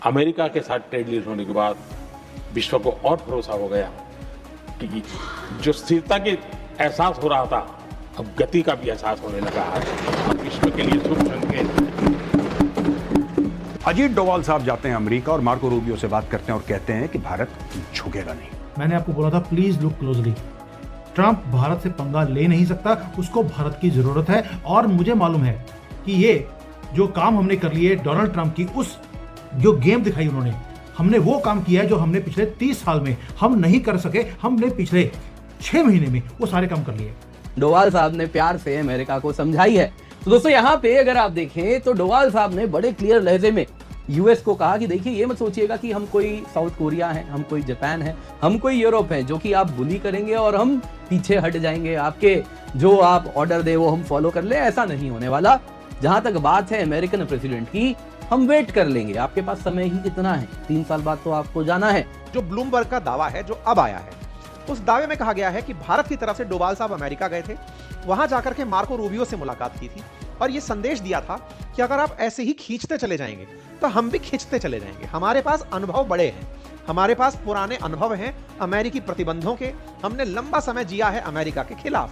America के साथ trade deal होने के बाद विश्व को और भरोसा हो गया कि जो स्थिरता के एहसास हो रहा था, अब गति का भी एहसास होने लगा है। अब विश्व के लिए शुभ संकेत। अजीत डोवाल साहब जाते हैं अमेरिका और मार्को रूबियो से बात करते हैं और कहते हैं कि भारत झुकेगा नहीं। मैंने आपको बोला था please look closely. Trump Bharat से पंगा ले नहीं सकता, उसको भारत की जरूरत है। और मुझे मालूम है कि ये जो काम हमने कर लिए डोनाल्ड ट्रंप की, उस जो गेम दिखाई उन्होंने, हमने वो काम किया है जो हमने पिछले 30 साल में हम नहीं कर सके। हमने पिछले 6 महीने में वो सारे काम कर लिए। डोवाल साहब ने प्यार से अमेरिका को समझाई है। तो दोस्तों यहाँ पे अगर आप देखें तो डोवाल साहब ने बड़े क्लियर लहजे में यूएस को कहा कि देखिए ये मत सोचिएगा कि हम कोई साउथ कोरिया हैं, हम कोई जापान हैं, हम कोई यूरोप हैं जो कि आप बुली करेंगे और हम पीछे हट जाएंगे, आपके जो आप ऑर्डर दे वो हम फॉलो कर ले। ऐसा नहीं होने वाला। जहां तक बात है अमेरिकन प्रेसिडेंट की, हम वेट कर लेंगे, आपके पास समय ही कितना है, 3 साल बाद तो आपको जाना है। जो ब्लूमबर्ग का दावा है जो अब आया है, उस दावे में कहा गया है कि भारत की तरफ से डोवाल साहब अमेरिका गए थे, वहां जाकर के मार्को रूबियो से मुलाकात की थी और यह संदेश दिया था कि अगर आप ऐसे ही खींचते चले जाएंगे तो हम भी खींचते चले जाएंगे। हमारे पास अनुभव बड़े हैं, हमारे पास पुराने अनुभव हैं अमेरिकी प्रतिबंधों के, हमने लंबा समय जिया है अमेरिका के खिलाफ।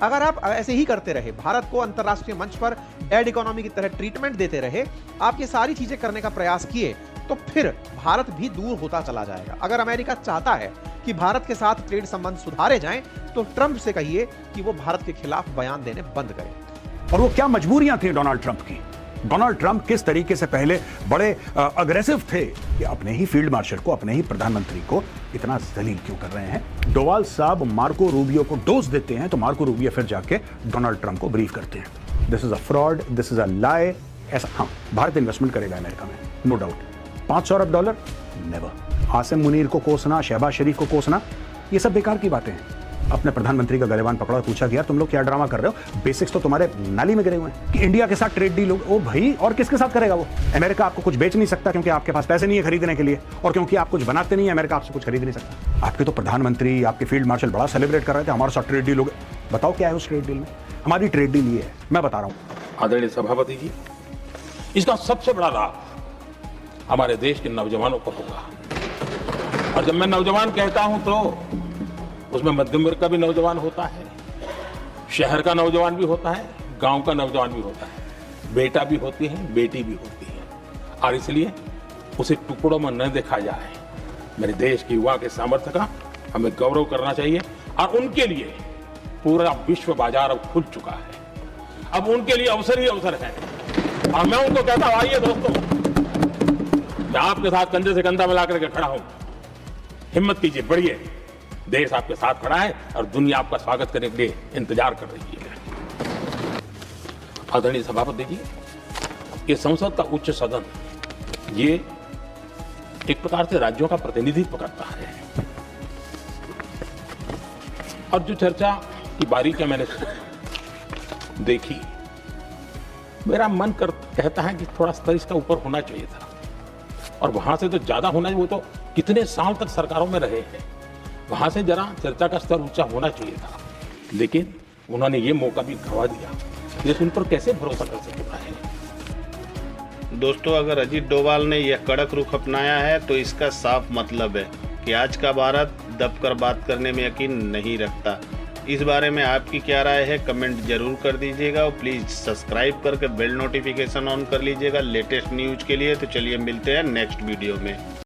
अगर आप ऐसे ही करते रहे, भारत को अंतर्राष्ट्रीय मंच पर डेड इकोनॉमी की तरह ट्रीटमेंट देते रहे, आप ये सारी चीजें करने का प्रयास किए, तो फिर भारत भी दूर होता चला जाएगा। अगर अमेरिका चाहता है कि भारत के साथ ट्रेड संबंध सुधारे जाएं, तो ट्रंप से कहिए कि वो भारत के खिलाफ बयान देने बंद करें। और वो क्या मजबूरियां थी डोनाल्ड ट्रंप की। डोनाल्ड ट्रंप किस तरीके से पहले बड़े अग्रेसिव थे कि अपने ही फील्ड मार्शल को, अपने ही प्रधानमंत्री को इतना जलील क्यों कर रहे हैं। डोवाल साहब मार्को रूबियो को डोज देते हैं तो मार्को रूबियो फिर जाके डोनाल्ड ट्रंप को ब्रीफ करते हैं, this is a fraud, this is a lie. ऐसा हाँ, भारत इन्वेस्टमेंट करेगा अमेरिका में, नो डाउट। $500 अरब नेवर। आसिम मुनीर को कोसना, शहबाज शरीफ को कोसना, ये सब बेकार की बातें हैं। अपने प्रधानमंत्री का गलेवान पकड़ा और पूछा गया तुम लोग क्या ड्रामा कर रहे हो, बेसिक्स तो तुम्हारे नाली में गिरे हुए हैं कि इंडिया के साथ ट्रेड डील हो। ओ भाई, और किसके साथ करेगा वो? अमेरिका आपको कुछ बेच नहीं सकता क्योंकि आपके पास पैसे नहीं है खरीदने के लिए, और क्योंकि आप कुछ बनाते नहीं है अमेरिका आपसे कुछ खरीद नहीं सकता। आपके तो प्रधानमंत्री, आपके फील्ड मार्शल बड़ा सेलिब्रेट कर रहे थे हमारे साथ ट्रेड डील हो गया। बताओ क्या है उस ट्रेड डील में? हमारी ट्रेड डील ये है, मैं बता रहा हूं आदरणीय सभापति जी, इसका सबसे बड़ा लाभ हमारे देश के नौजवानों को होगा। और जब मैं नौजवान कहता हूं तो उसमें मध्यम वर्ग का भी नौजवान होता है, शहर का नौजवान भी होता है, गांव का नौजवान भी होता है, बेटा भी होती है, बेटी भी होती है। और इसलिए उसे टुकड़ों में न देखा जाए। मेरे देश के युवा के सामर्थ्य का हमें गौरव करना चाहिए और उनके लिए पूरा विश्व बाजार अब खुल चुका है। अब उनके लिए अवसर ही अवसर है। और मैं उनको कहता हूं, आइए दोस्तों, मैं आपके साथ कंधे से कंधा मिला करके खड़ा हूं, हिम्मत कीजिए, बढ़िए। देश आपके साथ खड़ा है और दुनिया आपका स्वागत करने के लिए इंतजार कर रही है। आदरणीय सभापति जी, ये संसद का उच्च सदन, ये एक प्रकार से राज्यों का प्रतिनिधित्व करता है। और जो चर्चा की बारीकियां मैंने देखी, मेरा मन कहता है कि थोड़ा स्तर इसका ऊपर होना चाहिए था, और वहां से तो ज्यादा होना चाहिए। वो तो कितने साल तक सरकारों में रहे हैं, वहां से जरा चर्चा का स्तर ऊंचा होना चाहिए था। लेकिन उन्होंने ये मौका भी गंवा दिया। देश उन पर कैसे भरोसा कर सकता है। दोस्तों, अगर अजीत डोवाल ने यह कड़क रुख अपनाया है तो इसका साफ मतलब है कि आज का भारत दबकर बात करने में यकीन नहीं रखता। इस बारे में आपकी क्या राय है, कमेंट जरूर कर दीजिएगा और प्लीज़ सब्सक्राइब करके बेल नोटिफिकेशन ऑन कर लीजिएगा लेटेस्ट न्यूज के लिए। तो चलिए मिलते हैं नेक्स्ट वीडियो में।